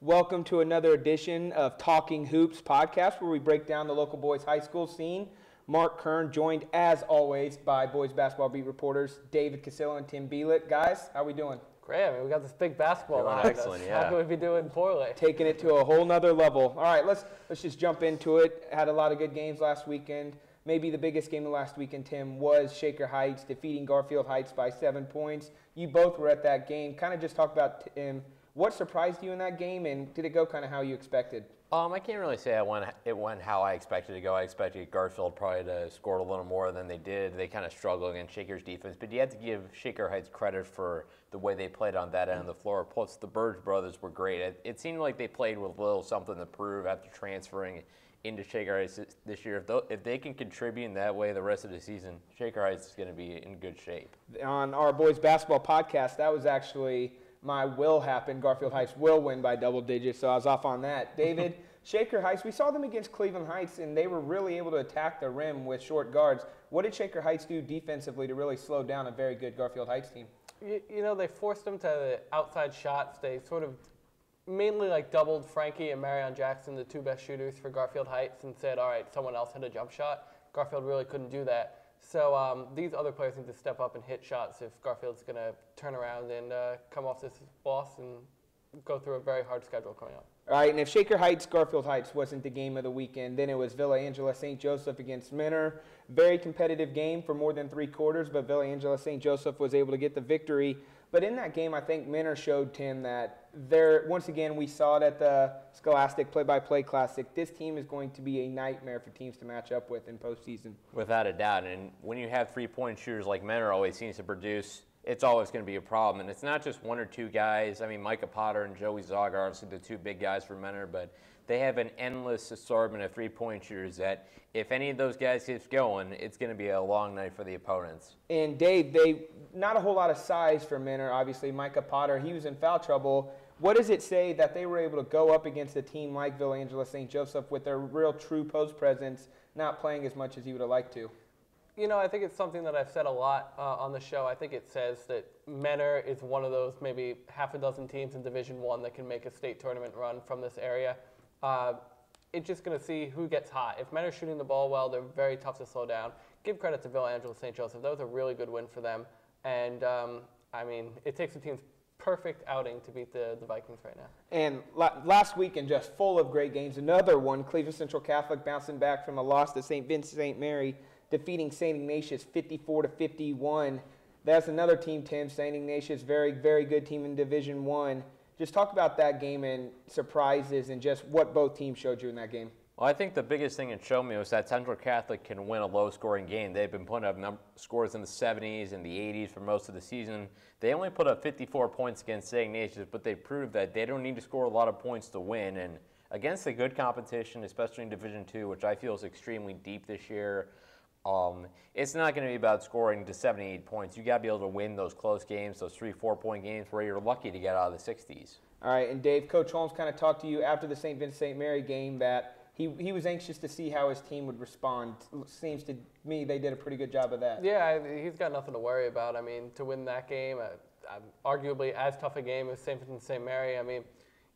Welcome to another edition of Talking Hoops podcast, where we break down the local boys high school scene. Mark Kern, joined as always by boys basketball beat reporters David Casillo and Tim Beelet. Guys, how we doing? Great. I mean, we got this big basketball behind excellent, us. yeah. How could we be doing poorly? Taking it to a whole nother level. All right, let's just jump into it. Had a lot of good games last weekend. Maybe the biggest game of last weekend, Tim, was Shaker Heights defeating Garfield-Heights by 7 points. You both were at that game. Kind of just talk about, Tim, what surprised you in that game, and did it go kind of how you expected? I can't really say it went how I expected it to go. I expected Garfield probably to score a little more than they did. They kind of struggled against Shaker's defense, but you have to give Shaker Heights credit for the way they played on that end of the floor. Plus, the Burge brothers were great. It seemed like they played with a little something to prove after transferring into Shaker Heights this year. If they can contribute in that way the rest of the season, Shaker Heights is going to be in good shape. On our boys basketball podcast, that was actually my will happen. Garfield Heights will win by double digits, so I was off on that. David, Shaker Heights, we saw them against Cleveland Heights, and they were really able to attack the rim with short guards. What did Shaker Heights do defensively to really slow down a very good Garfield Heights team? You know, they forced them to the outside shots. They sort of mainly doubled Frankie and Marion Jackson, the two best shooters for Garfield Heights, and said, all right, someone else hit a jump shot. Garfield really couldn't do that. So these other players need to step up and hit shots if Garfield's going to turn around and come off this loss and go through a very hard schedule coming up. All right, and if Shaker Heights, Garfield Heights wasn't the game of the weekend, then it was Villa Angela St. Joseph against Menor. Very competitive game for more than 3 quarters, but Villa Angela St. Joseph was able to get the victory. But in that game, I think Menor showed, Tim, that once again, we saw it at the Scholastic Play-by-Play Classic. This team is going to be a nightmare for teams to match up with in postseason. Without a doubt. And when you have three-point shooters like Menor always seems to produce, it's always going to be a problem. And it's not just one or two guys. I mean, Micah Potter and Joey Zog are obviously the two big guys for Menor, but they have an endless assortment of three-point shooters that if any of those guys keeps going, it's going to be a long night for the opponents. And Dave, not a whole lot of size for Menor. Obviously, Micah Potter, he was in foul trouble. What does it say that they were able to go up against a team like Villa Angela St. Joseph with their real true post presence, not playing as much as he would have liked to? You know, I think it's something that I've said a lot on the show. I think it says that Menor is one of those maybe half a dozen teams in Division I that can make a state tournament run from this area. It's just going to see who gets hot. If Menor's shooting the ball well, they're very tough to slow down. Give credit to Villa Angela St. Joseph. That was a really good win for them. And, I mean, it takes the team's perfect outing to beat the Vikings right now. And last weekend, just full of great games. Another one, Cleveland Central Catholic bouncing back from a loss to St. Vincent St. Mary, defeating St. Ignatius 54-51. That's another team, Tim. St. Ignatius, very, very good team in Division I. Just talk about that game and surprises and just what both teams showed you in that game. Well, I think the biggest thing it showed me was that Central Catholic can win a low-scoring game. They've been putting up scores in the 70s and the 80s for most of the season. They only put up 54 points against St. Ignatius, but they proved that they don't need to score a lot of points to win. And against a good competition, especially in Division II, which I feel is extremely deep this year, it's not going to be about scoring to 78 points. You got to be able to win those close games, those 3-4-point games where you're lucky to get out of the 60s. All right, and Dave, Coach Holmes kind of talked to you after the St. Vincent St. Mary game that he was anxious to see how his team would respond. Seems to me they did a pretty good job of that. Yeah, he's got nothing to worry about. I mean, to win that game, arguably as tough a game as St. Vincent St. Mary, I mean,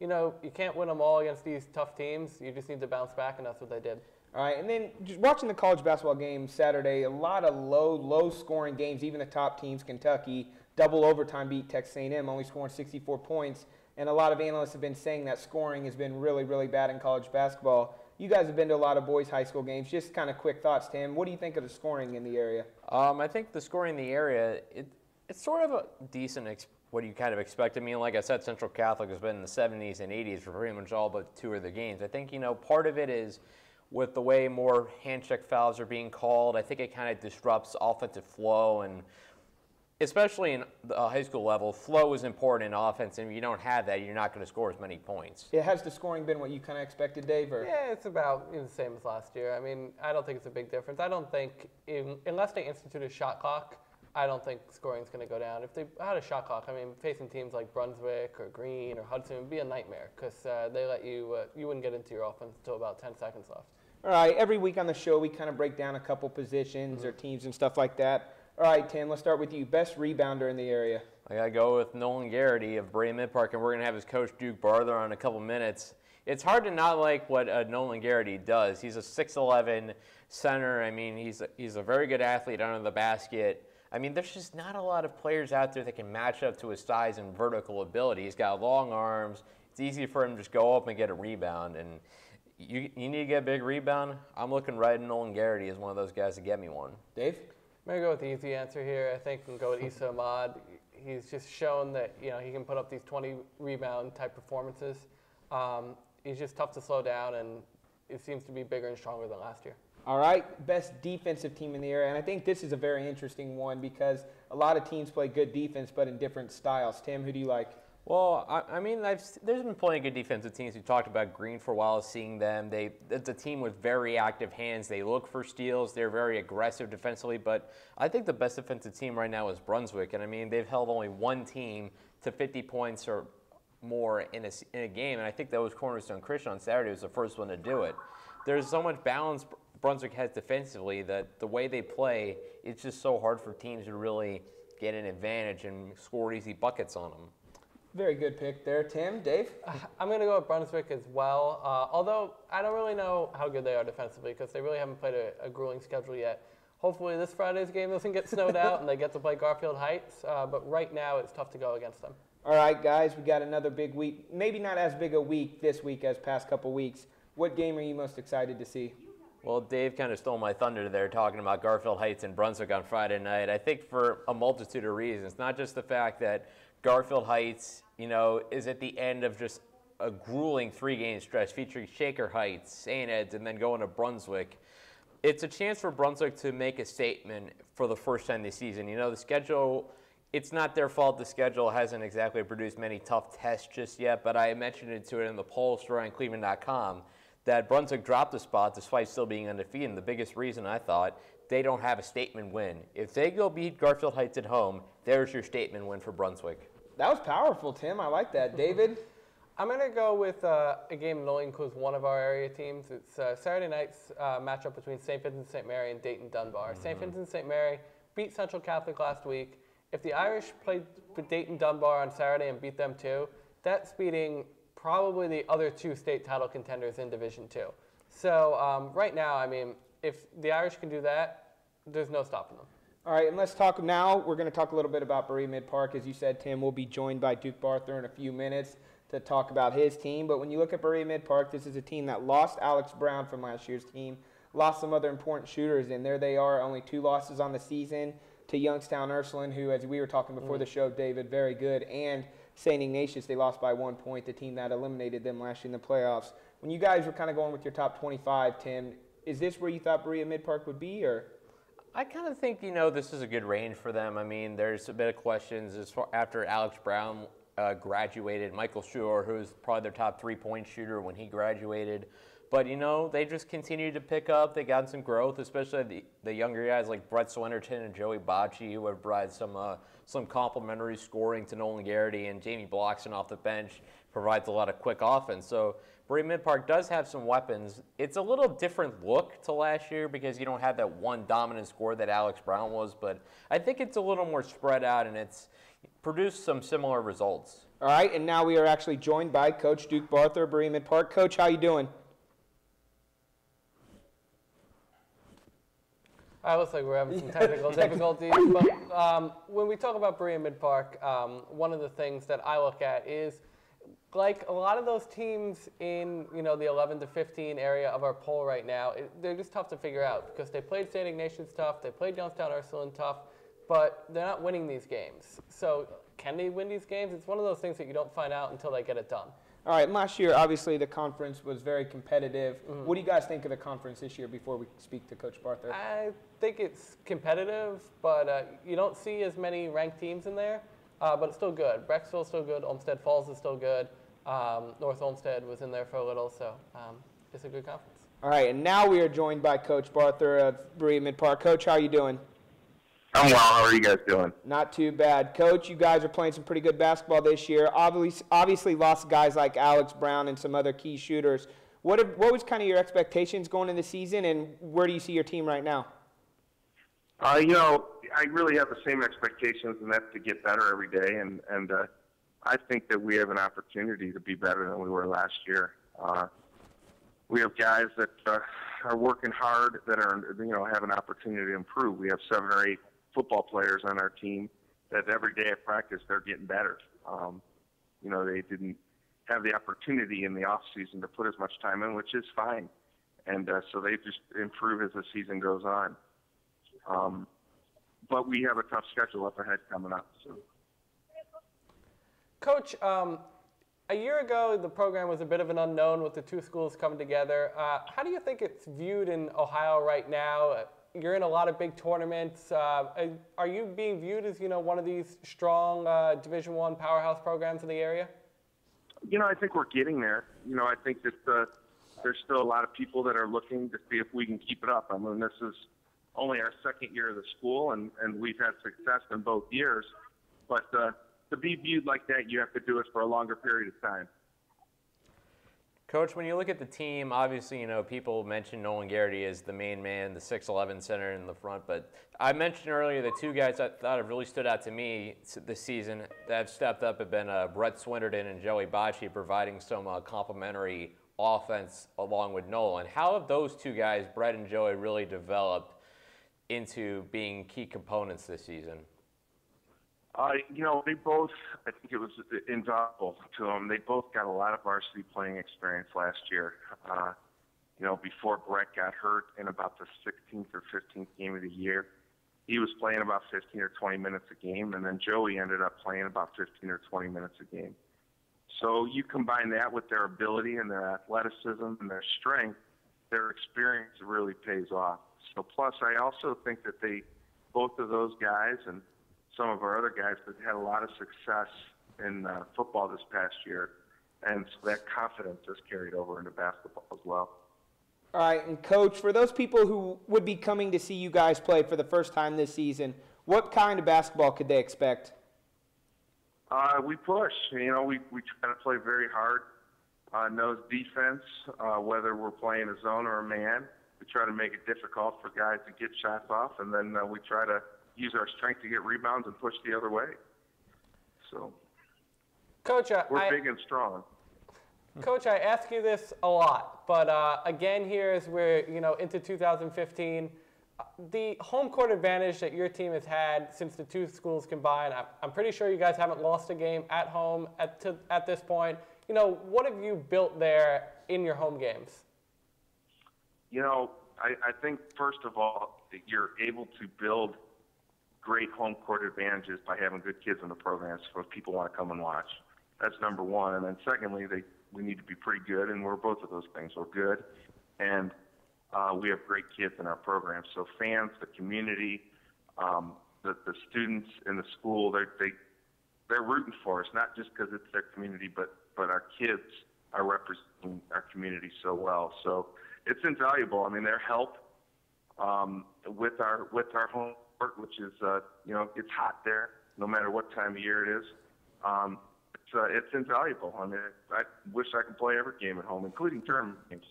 you know, you can't win them all against these tough teams. You just need to bounce back, and that's what they did. All right, and then just watching the college basketball game Saturday, a lot of low-scoring games. Even the top teams, Kentucky, double overtime beat Texas A&M, only scoring 64 points. And a lot of analysts have been saying that scoring has been really, really bad in college basketball. You guys have been to a lot of boys' high school games. Just kind of quick thoughts, Tim. What do you think of the scoring in the area? I think the scoring in the area, it's sort of a decent what you kind of expect. I mean, like I said, Central Catholic has been in the 70s and 80s for pretty much all but 2 of the games. I think, you know, part of it is with the way more hand check fouls are being called. I think it kind of disrupts offensive flow, and especially in the high school level, flow is important in offense, and if you don't have that, you're not going to score as many points. Yeah, has the scoring been what you kind of expected, Dave? Or? Yeah, it's about the same as last year. I mean, I don't think it's a big difference. I don't think, unless they institute a shot clock, I don't think scoring's going to go down. If they had a shot clock, I mean, facing teams like Brunswick or Greene or Hudson would be a nightmare because they let you wouldn't get into your offense until about 10 seconds left. All right, every week on the show, we kind of break down a couple positions or teams and stuff like that. All right, Tim, let's start with you. Best rebounder in the area. I got to go with Nolan Garrity of Berea-Midpark, and we're going to have his coach, Duke Barther, on in a couple minutes. It's hard to not like what Nolan Garrity does. He's a 6'11" center. I mean, he's a very good athlete under the basket. I mean, there's just not a lot of players out there that can match up to his size and vertical ability. He's got long arms. It's easy for him to just go up and get a rebound. And you need to get a big rebound. I'm looking right at Nolan Garrity as one of those guys to get me one. Dave? I'm going to go with the easy answer here. I think I'm going to go with Issa Ahmad. He's just shown that he can put up these 20 rebound type performances. He's just tough to slow down, and it seems to be bigger and stronger than last year. All right, best defensive team in the area, and I think this is a very interesting one because a lot of teams play good defense but in different styles. Tim, who do you like? Well, I mean, there's been plenty of good defensive teams. We talked about Green for a while, seeing them. It's a team with very active hands. They look for steals. They're very aggressive defensively. But I think the best defensive team right now is Brunswick. And, I mean, they've held only one team to 50 points or more in a game. And I think that was Cornerstone Christian on Saturday was the first one to do it. There's so much balance Brunswick has defensively that the way they play, it's just so hard for teams to really get an advantage and score easy buckets on them. Very good pick there. Tim, Dave? I'm going to go with Brunswick as well, although I don't really know how good they are defensively because they really haven't played a grueling schedule yet. Hopefully this Friday's game doesn't get snowed out and they get to play Garfield-Heights, but right now it's tough to go against them. All right, guys, we got another big week. Maybe not as big a week this week as past couple weeks. What game are you most excited to see? Well, Dave kind of stole my thunder there talking about Garfield-Heights and Brunswick on Friday night. I think for a multitude of reasons, not just the fact that Garfield-Heights, is at the end of just a grueling three-game stretch featuring Shaker Heights, St. Ed's, and then going to Brunswick. It's a chance for Brunswick to make a statement for the first time this season. The schedule, it's not their fault the schedule hasn't exactly produced many tough tests just yet, but I mentioned it in the poll story on cleveland.com that Brunswick dropped a spot despite still being undefeated. And the biggest reason I thought, they don't have a statement win. If they go beat Garfield-Heights at home, there's your statement win for Brunswick. That was powerful, Tim. I like that. David? I'm going to go with a game knowing who's one of our area teams. It's Saturday night's matchup between St. Vincent St. Mary and Dayton Dunbar. St. Vincent St. Mary beat Central Catholic last week. If the Irish played for Dayton Dunbar on Saturday and beat them too, that's beating probably the other two state title contenders in Division II. So right now, I mean, if the Irish can do that, there's no stopping them. All right, and let's talk now. We're going to talk a little bit about Berea-Midpark. As you said, Tim, we'll be joined by Duke Barther in a few minutes to talk about his team. But when you look at Berea-Midpark, this is a team that lost Alex Brown from last year's team, lost some other important shooters, and there they are, only 2 losses on the season to Youngstown Ursuline, who, as we were talking before the show, David, very good, and St. Ignatius, they lost by 1 point, the team that eliminated them last year in the playoffs. When you guys were kind of going with your top 25, Tim, is this where you thought Berea-Midpark would be, or? I kind of think, this is a good range for them. I mean, there's a bit of questions as far after Alex Brown graduated, Michael Schuer, who's probably their top 3-point shooter when he graduated. But, they just continue to pick up. They got some growth, especially the younger guys like Brett Swinnerton and Joey Bocci, who have brought some complementary scoring to Nolan Garrity, and Jamie Bloxon off the bench provides a lot of quick offense. So Berea-Midpark does have some weapons. It's a little different look to last year because you don't have that one dominant scorer that Alex Brown was, but I think it's a little more spread out and it's produced some similar results. All right, and now we are actually joined by Coach Duke Barther, Berea-Midpark. Coach, how you doing? Looks like we're having some technical difficulties. But when we talk about Berea-Midpark, one of the things that I look at is, like a lot of those teams in the 11 to 15 area of our poll right now, they're just tough to figure out because they played St. Ignatius tough, they played Youngstown Ursuline tough, but they're not winning these games. So can they win these games? It's one of those things that you don't find out until they get it done. All right, last year, obviously, the conference was very competitive. What do you guys think of the conference this year before we speak to Coach Barther? I think it's competitive, but you don't see as many ranked teams in there, but it's still good. Brecksville's still good. Olmsted Falls is still good. North Olmsted was in there for a little, so it's a good conference. All right, and now we are joined by Coach Barther of Berea-Midpark. Coach, how are you doing? I'm well. How are you guys doing? Not too bad. Coach, you guys are playing some pretty good basketball this year. Obviously lost guys like Alex Brown and some other key shooters. What was kind of your expectations going into the season, and where do you see your team right now? I really have the same expectations, and that's to get better every day. And I think that we have an opportunity to be better than we were last year. We have guys that are working hard that are, have an opportunity to improve. We have 7 or 8 football players on our team that every day at practice they're getting better. They didn't have the opportunity in the off season to put as much time in, which is fine. And so they just improve as the season goes on. But we have a tough schedule up ahead coming up. So. Coach, a year ago, the program was a bit of an unknown with the 2 schools coming together. How do you think it's viewed in Ohio right now? You're in a lot of big tournaments. Are you being viewed as, one of these strong Division I powerhouse programs in the area? I think we're getting there. I think that there's still a lot of people that are looking to see if we can keep it up. I mean, this is only our 2nd year of the school, and we've had success in both years. But to be viewed like that, you have to do it for a longer period of time. Coach, when you look at the team, obviously, people mention Nolan Garrity as the main man, the 6'11" center in the front. But I mentioned earlier the 2 guys that thought have really stood out to me this season that have stepped up have been Brett Swinnerton and Joey Bocci, providing some complementary offense along with Nolan. How have those 2 guys, Brett and Joey, really developed into being key components this season? They both, I think it was invaluable to them. They both got a lot of varsity playing experience last year. Before Brett got hurt in about the 16th or 15th game of the year, he was playing about 15 or 20 minutes a game, and then Joey ended up playing about 15 or 20 minutes a game. So you combine that with their ability and their athleticism and their strength, their experience really pays off. So plus, I also think that both of those guys and some of our other guys that had a lot of success in football this past year, and so that confidence has carried over into basketball as well. All right, and Coach, for those people who would be coming to see you guys play for the first time this season, what kind of basketball could they expect? We push. We try to play very hard, nose defense, whether we're playing a zone or a man. We try to make it difficult for guys to get shots off, and then we try to use our strength to get rebounds and push the other way. So, Coach, we're big and strong. Coach, I ask you this a lot, but again, here as we're into 2015, the home court advantage that your team has had since the 2 schools combined, I'm pretty sure you guys haven't lost a game at home at this point. What have you built there in your home games? I think first of all, that you're able to build great home court advantages by having good kids in the programs so people want to come and watch. That's number one. And then secondly, we need to be pretty good, and we're both of those things. We're good, and we have great kids in our program. So fans, the community, the students in the school, they're rooting for us, not just because it's their community, but our kids are representing our community so well. So it's invaluable. I mean, their help with our home court, which is it's hot there no matter what time of year it is. It's invaluable. I mean, I wish I could play every game at home, including tournament games.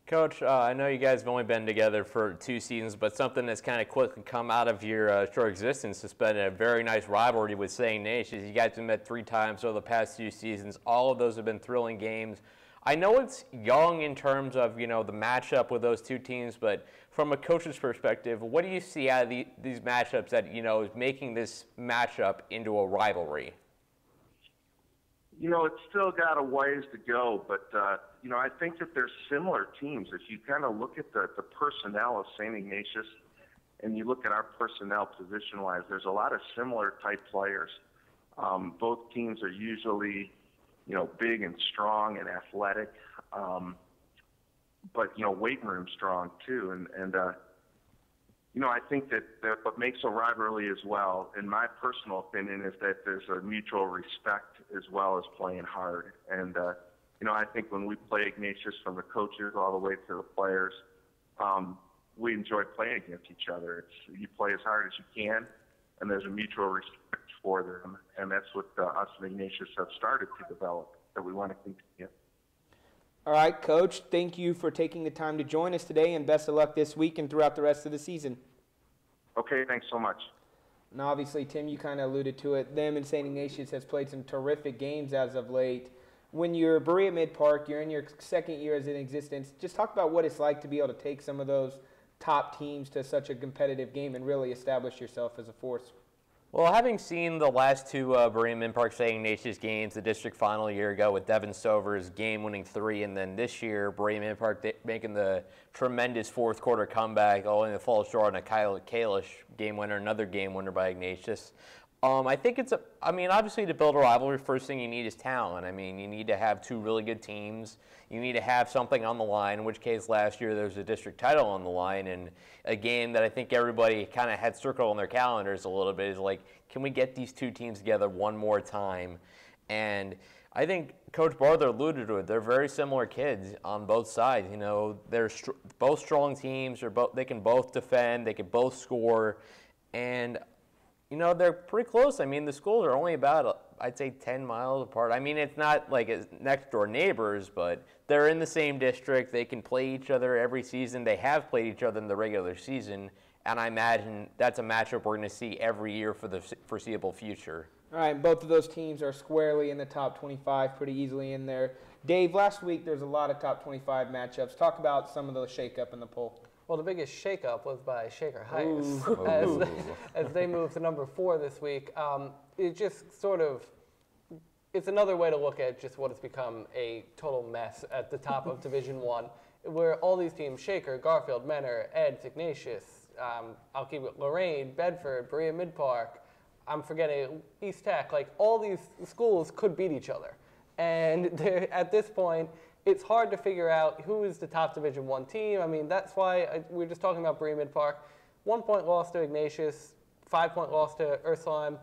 Coach, I know you guys have only been together for 2 seasons, but something that's kind of quickly come out of your short existence has been a very nice rivalry with St. Ignatius. You guys have met 3 times over the past 2 seasons. All of those have been thrilling games. I know it's young in terms of, the matchup with those 2 teams, but from a coach's perspective, what do you see out of these matchups that, is making this matchup into a rivalry? It's still got a ways to go, but, I think that they're similar teams. If you kind of look at the personnel of St. Ignatius and you look at our personnel position-wise, there's a lot of similar type players. Both teams are usually, big and strong and athletic, but, weight room strong too. And I think that what makes a rivalry as well, in my personal opinion, is that there's a mutual respect as well as playing hard. And, I think when we play Ignatius, from the coaches all the way to the players, we enjoy playing against each other. You play as hard as you can, and there's a mutual respect for them. And that's what us and Ignatius have started to develop, that we want to continue. All right, Coach, thank you for taking the time to join us today, and best of luck this week and throughout the rest of the season. Okay, thanks so much. And obviously, Tim, you kind of alluded to it. Them and St. Ignatius has played some terrific games as of late. When you're Berea-Midpark, you're in your second year as in existence. Just talk about what it's like to be able to take some of those top teams to such a competitive game and really establish yourself as a force. Well, having seen the last two Berea-Midpark St. Ignatius games, the district final a year ago with Devin Stover's game-winning 3, and then this year Berea-Midpark making the tremendous fourth-quarter comeback, only to fall short on a Kyle Kalish game winner, another game winner by Ignatius. I think obviously to build a rivalry, first thing you need is talent. I mean, you need to have two really good teams. You need to have something on the line, in which case last year there was a district title on the line, and a game that I think everybody kind of had circled on their calendars a little bit is like, can we get these two teams together one more time? And I think Coach Barther alluded to it. They're very similar kids on both sides. You know, they're both strong teams. They can both defend. They can both score. And you know, they're pretty close. I mean, the schools are only about, I'd say, 10 miles apart. I mean, it's not like it's next-door neighbors, but they're in the same district. They can play each other every season. They have played each other in the regular season, and I imagine that's a matchup we're going to see every year for the foreseeable future. All right, both of those teams are squarely in the top 25, pretty easily in there. Dave, last week there's a lot of top 25 matchups. Talk about some of the shakeup in the poll. Well, the biggest shakeup was by Shaker Heights as they moved to number 4 this week. It just sort of, it's another way to look at just what has become a total mess at the top of Division I, where all these teams, Shaker, Garfield, Menor, Eds, Ignatius, I'll keep it, Lorraine, Bedford, Berea-Midpark, I'm forgetting East Tech, like all these schools could beat each other. And at this point, it's hard to figure out who is the top Division I team. I mean, that's why we were just talking about Berea-Midpark. 1-point loss to Ignatius, 5-point loss to Ursuline.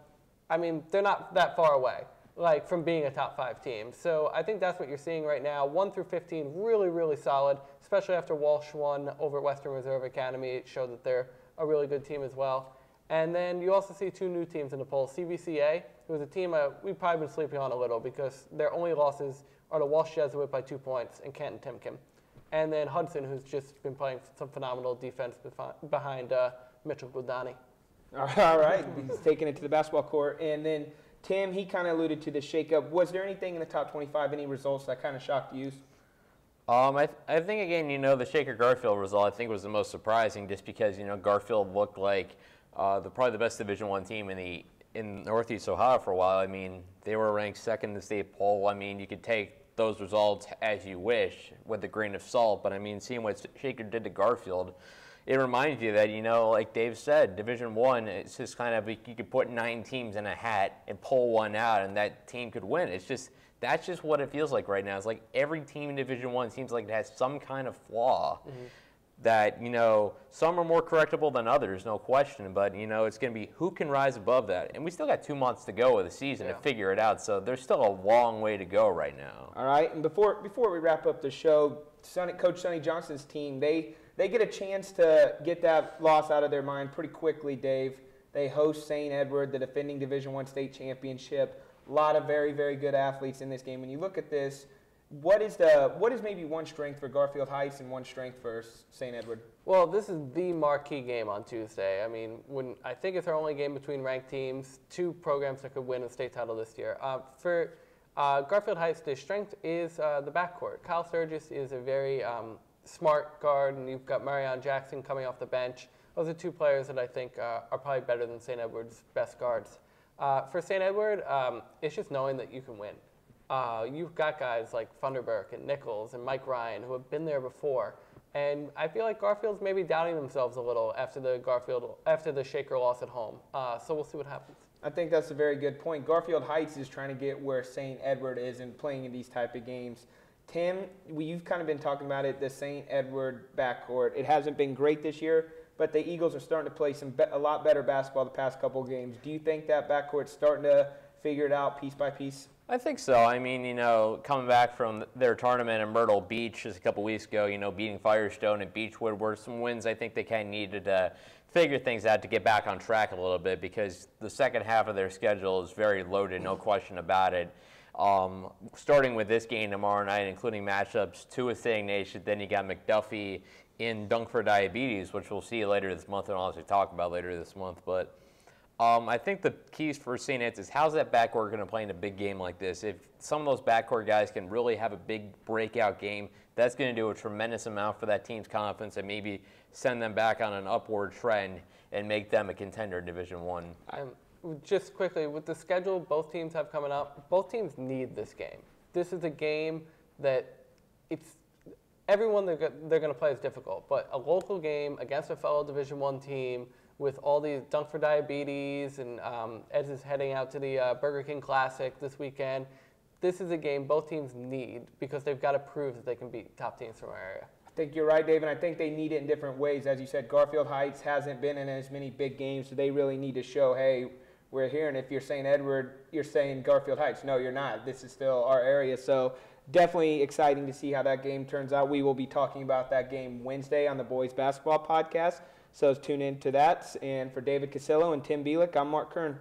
I mean, they're not that far away, like, from being a top 5 team. So I think that's what you're seeing right now. 1 through 15, really, really solid, especially after Walsh won over at Western Reserve Academy. It showed that they're a really good team as well. And then you also see 2 new teams in the poll. CVCA, who is a team we've probably been sleeping on a little because their only losses are to Walsh Jesuit by 2 points and Canton Timken. And then Hudson, who's just been playing some phenomenal defense behind Mitchell Glidani. All right, he's taking it to the basketball court. And then Tim, he kind of alluded to the shakeup. Was there anything in the top 25, any results that kind of shocked you? I think, again, you know, the Shaker-Garfield result, I think, was the most surprising just because, you know, Garfield looked like probably the best Division I team in Northeast Ohio for a while. I mean, they were ranked second in the state poll. I mean, you could take those results as you wish with a grain of salt, but I mean, seeing what Shaker did to Garfield, it reminds you that, you know, like Dave said, Division I, it's just kind of, you could put 9 teams in a hat and pull one out, and that team could win. It's just, that's just what it feels like right now. It's like every team in Division I seems like it has some kind of flaw. That, you know, some are more correctable than others, no question, but, you know, it's going to be who can rise above that. And we still got 2 months to go of the season to figure it out, so there's still a long way to go right now. All right, and before we wrap up the show, Coach Sonny Johnson's team, they get a chance to get that loss out of their mind pretty quickly, Dave. They host St. Edward, the defending Division I state championship. A lot of very, very good athletes in this game. When you look at this, what is maybe one strength for Garfield-Heights and one strength for St. Edward? Well, this is the marquee game on Tuesday. I mean, I think it's our only game between ranked teams, 2 programs that could win a state title this year. For Garfield-Heights, their strength is the backcourt. Kyle Sturgis is a very smart guard, and you've got Marion Jackson coming off the bench. Those are 2 players that I think are probably better than St. Edward's best guards. For St. Edward, it's just knowing that you can win. You've got guys like Funderburk and Nichols and Mike Ryan who have been there before, and I feel like Garfield's maybe doubting themselves a little after the Shaker loss at home. So we'll see what happens. I think that's a very good point. Garfield-Heights is trying to get where St. Edward is in playing in these type of games. Tim, you've kind of been talking about it, the St. Edward backcourt. It hasn't been great this year, but the Eagles are starting to play a lot better basketball the past couple of games. Do you think that backcourt's starting to figure it out piece by piece? I think so. I mean, you know, coming back from their tournament in Myrtle Beach just a couple weeks ago, you know, beating Firestone and Beechwood were some wins I think they kind of needed to figure things out to get back on track a little bit because the second half of their schedule is very loaded, no question about it. Starting with this game tomorrow night, including matchups 2 with St. Ignatius, then you got McDuffie in Dunk for Diabetes, which we'll see later this month and I'll also talk about later this month. But I think the keys for St. Ed's is how's that backcourt going to play in a big game like this? If some of those backcourt guys can really have a big breakout game, that's going to do a tremendous amount for that team's confidence and maybe send them back on an upward trend and make them a contender in Division One. Just quickly, with the schedule both teams have coming up, both teams need this game. This is a game that everyone they're going to play is difficult, but a local game against a fellow Division One team with all these Dunk for Diabetes, and Eds is heading out to the Burger King Classic this weekend. This is a game both teams need because they've got to prove that they can beat top teams from our area. I think you're right, Dave, and I think they need it in different ways. As you said, Garfield-Heights hasn't been in as many big games, so they really need to show, hey, we're here. And if you're St. Edward, you're saying Garfield-Heights. No, you're not. This is still our area. So definitely exciting to see how that game turns out. We will be talking about that game Wednesday on the Boys Basketball Podcast. So tune in to that. And for David Casillo and Tim Bielek, I'm Mark Kern.